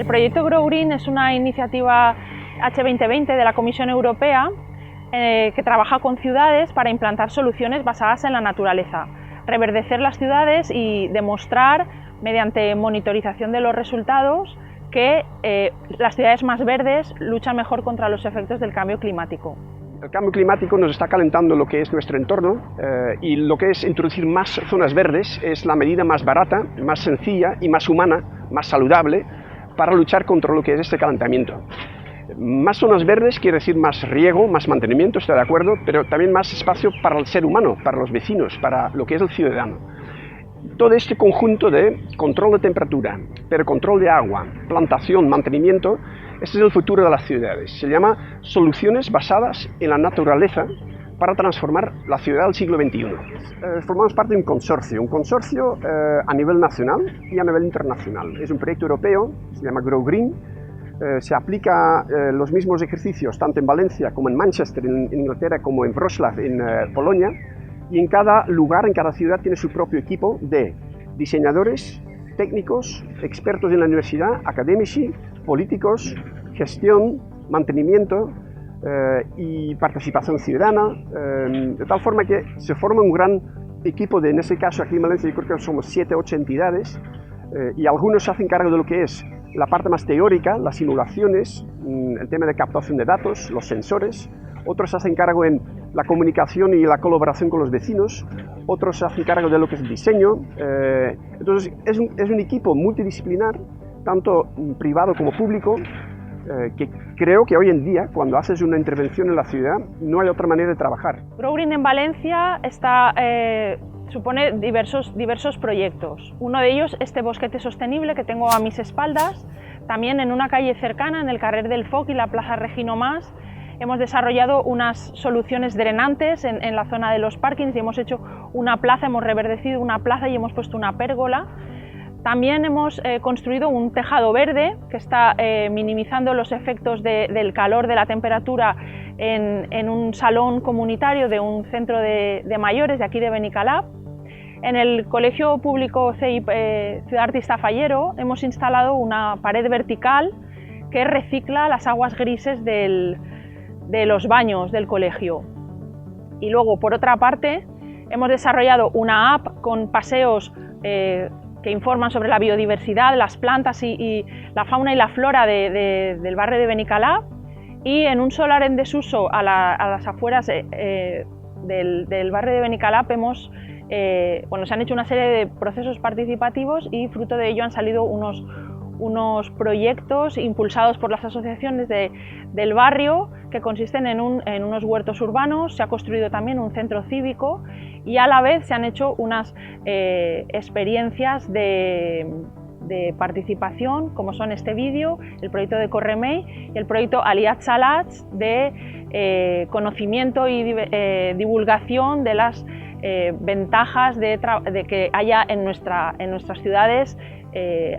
El proyecto Grow Green es una iniciativa H2020 de la Comisión Europea que trabaja con ciudades para implantar soluciones basadas en la naturaleza, reverdecer las ciudades y demostrar, mediante monitorización de los resultados, que las ciudades más verdes luchan mejor contra los efectos del cambio climático. El cambio climático nos está calentando lo que es nuestro entorno y lo que es introducir más zonas verdes es la medida más barata, más sencilla y más humana, más saludable para luchar contra lo que es este calentamiento. Más zonas verdes quiere decir más riego, más mantenimiento, estoy de acuerdo, pero también más espacio para el ser humano, para los vecinos, para lo que es el ciudadano. Todo este conjunto de control de temperatura, pero control de agua, plantación, mantenimiento, este es el futuro de las ciudades. Se llama soluciones basadas en la naturaleza para transformar la ciudad del siglo XXI. Formamos parte de un consorcio a nivel nacional y a nivel internacional. Es un proyecto europeo, se llama Grow Green. Se aplica los mismos ejercicios tanto en Valencia como en Manchester, en Inglaterra, como en Wrocław, en Polonia. Y en cada lugar, en cada ciudad, tiene su propio equipo de diseñadores, técnicos, expertos en la universidad, académicos, políticos, gestión, mantenimiento y participación ciudadana, de tal forma que se forma un gran equipo en este caso aquí en Valencia yo creo que somos 7 o 8 entidades y algunos se hacen cargo de lo que es la parte más teórica, las simulaciones, el tema de captación de datos, los sensores, otros se hacen cargo en la comunicación y la colaboración con los vecinos, otros se hacen cargo de lo que es el diseño. Entonces es un equipo multidisciplinar, tanto privado como público, que creo que hoy en día, cuando haces una intervención en la ciudad, no hay otra manera de trabajar. Grow Green en Valencia supone diversos proyectos. Uno de ellos, este bosquete sostenible que tengo a mis espaldas. También en una calle cercana, en el Carrer del Foc y la Plaza Regino Mas, hemos desarrollado unas soluciones drenantes en la zona de los parkings y hemos hecho una plaza, hemos reverdecido una plaza y hemos puesto una pérgola. También hemos construido un tejado verde que está minimizando los efectos del calor, de la temperatura en un salón comunitario de un centro de mayores de aquí de Benicalap. En el Colegio Público CEIP Ciudad Artista Fallero hemos instalado una pared vertical que recicla las aguas grises de los baños del colegio. Y luego, por otra parte, hemos desarrollado una app con paseos que informan sobre la biodiversidad, las plantas y la fauna y la flora del barrio de Benicalap, y en un solar en desuso a las afueras del barrio de Benicalap se han hecho una serie de procesos participativos y fruto de ello han salido unos proyectos impulsados por las asociaciones del barrio que consisten en unos huertos urbanos. Se ha construido también un centro cívico y a la vez se han hecho unas experiencias de participación, como son este vídeo, el proyecto de Corremei y el proyecto Aliat Salats de conocimiento y divulgación de las ventajas de que haya en nuestras ciudades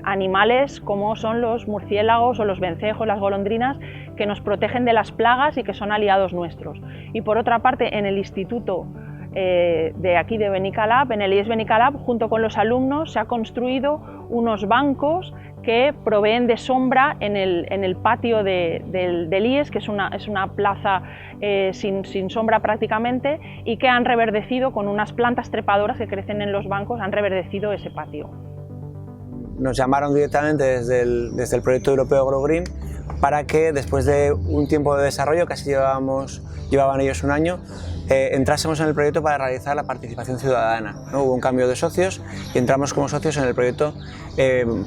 animales como son los murciélagos o los vencejos, las golondrinas, que nos protegen de las plagas y que son aliados nuestros. Y por otra parte, en el instituto de aquí de Benicalap, en el IES Benicalap, junto con los alumnos se ha construido unos bancos que proveen de sombra en el patio del IES, que es una plaza sin sombra prácticamente, y que han reverdecido con unas plantas trepadoras que crecen en los bancos, han reverdecido ese patio. Nos llamaron directamente desde el proyecto europeo Grow Green para que después de un tiempo de desarrollo, casi llevaban ellos un año, entrásemos en el proyecto para realizar la participación ciudadana, ¿no? Hubo un cambio de socios y entramos como socios en el proyecto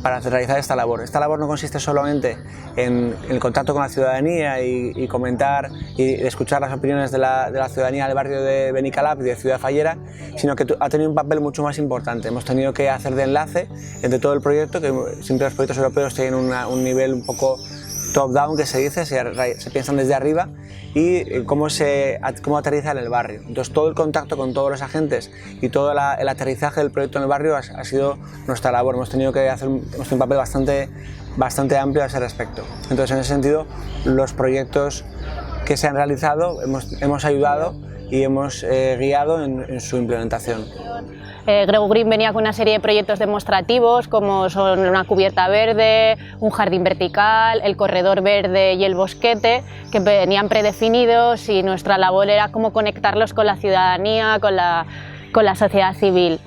para realizar esta labor. Esta labor no consiste solamente en el contacto con la ciudadanía y comentar y escuchar las opiniones de la ciudadanía del barrio de Benicalap y de Ciudad Fallera, sino que ha tenido un papel mucho más importante. Hemos tenido que hacer de enlace entre todo el proyecto, que siempre los proyectos europeos tienen un nivel un poco top-down, que se dice, se piensan desde arriba, y cómo aterriza en el barrio. Entonces todo el contacto con todos los agentes y todo el aterrizaje del proyecto en el barrio ha sido nuestra labor. Hemos tenido un papel bastante amplio a ese respecto. Entonces en ese sentido los proyectos que se han realizado hemos ayudado y hemos guiado en su implementación. GREUGREEN venía con una serie de proyectos demostrativos como son una cubierta verde, un jardín vertical, el corredor verde y el bosquete, que venían predefinidos, y nuestra labor era cómo conectarlos con la ciudadanía, con la sociedad civil.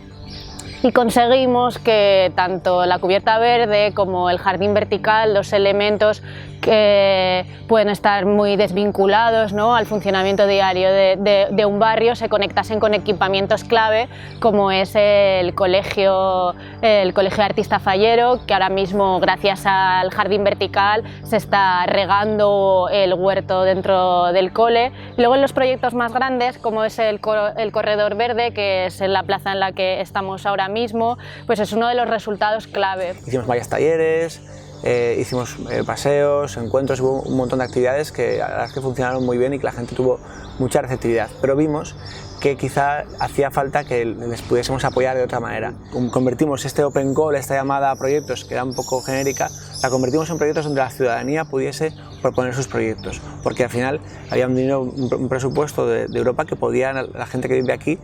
Y conseguimos que tanto la cubierta verde como el jardín vertical, dos elementos que pueden estar muy desvinculados, ¿no?, al funcionamiento diario de un barrio, se conectasen con equipamientos clave como es el colegio Artista Fallero, que ahora mismo gracias al jardín vertical se está regando el huerto dentro del cole. Y luego en los proyectos más grandes, como es el corredor verde, que es en la plaza en la que estamos ahora mismo, pues es uno de los resultados clave. Hicimos varios talleres, hicimos paseos, encuentros, hubo un montón de actividades que a las que funcionaron muy bien y que la gente tuvo mucha receptividad, pero vimos que quizá hacía falta que les pudiésemos apoyar de otra manera. Convertimos este Open Call, esta llamada a proyectos que era un poco genérica, la convertimos en proyectos donde la ciudadanía pudiese proponer sus proyectos, porque al final había un presupuesto de Europa que podía la gente que vive aquí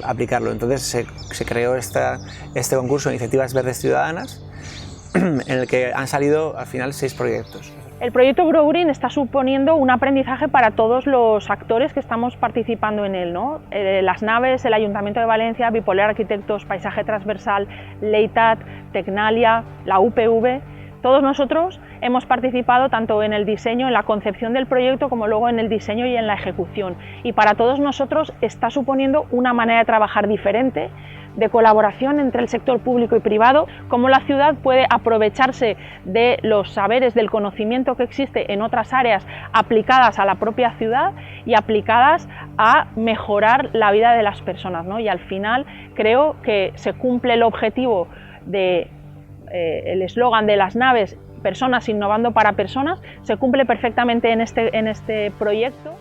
aplicarlo. Entonces se creó este concurso de iniciativas verdes ciudadanas, en el que han salido al final 6 proyectos. El proyecto GREUGREEN está suponiendo un aprendizaje para todos los actores que estamos participando en él, ¿no? Las naves, el Ayuntamiento de Valencia, Bipolar Arquitectos, Paisaje Transversal, Leitat, Tecnalia, la UPV. Todos nosotros hemos participado tanto en el diseño, en la concepción del proyecto, como luego en el diseño y en la ejecución. Y para todos nosotros está suponiendo una manera de trabajar diferente, de colaboración entre el sector público y privado, cómo la ciudad puede aprovecharse de los saberes, del conocimiento que existe en otras áreas aplicadas a la propia ciudad y aplicadas a mejorar la vida de las personas, ¿no? Y al final creo que se cumple el objetivo de el eslogan de las naves, personas innovando para personas, se cumple perfectamente en este proyecto.